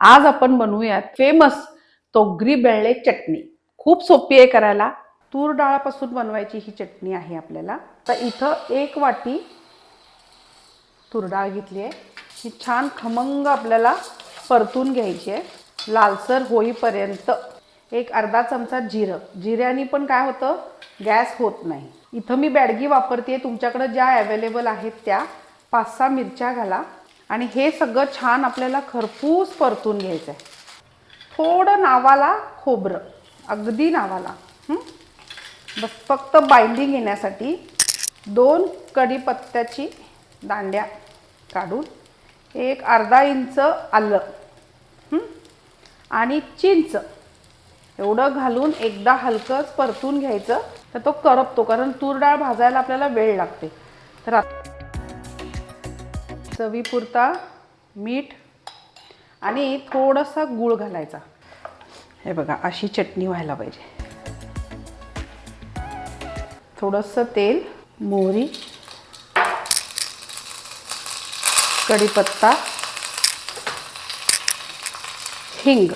आज आपण बनवूयात फेमस तोगरी बेल्ले चटणी। खूप सोपी आहे करायला। तूर डाळापासून बनवायची ही चटणी आहे आपल्याला। तर इथं 1 वाटी तूर डाळ घेतली आहे। ही छान खमंग आपल्याला परतून घ्यायची आहे लालसर होईपर्यंत। एक अर्धा चमचा जिरं, जिऱ्याने पण काय होतं गॅस होत नाही। इथं मी बॅडगी वापरते, तुमच्याकडे ज्या अवेलेबल आहेत त्या। 5-6 मिरच्या घाला आणि हे सगळं छान आपल्याला खरपूस परतून घ्यायचं आहे। थोडं नावाला खोबरं, अगदी नावाला, बस फक्त बाइंडिंग येण्यासाठी। 2 कढीपत्त्याची दांड्या काढून, एक अर्धा इंच आलं आणि चिंच एवढं घालून एकदा हलकंच परतून घ्यायचं। तर तो करपतो, कारण तूर डाळ भाजायला आपल्याला वेळ लागते। तर चवीपुरता मीठ आणि थोडासा गूळ घालायचा। हे बघा अशी चटणी व्हायला पाहिजे। थोडंसं तेल, मोहरी, कढीपत्ता, हिंग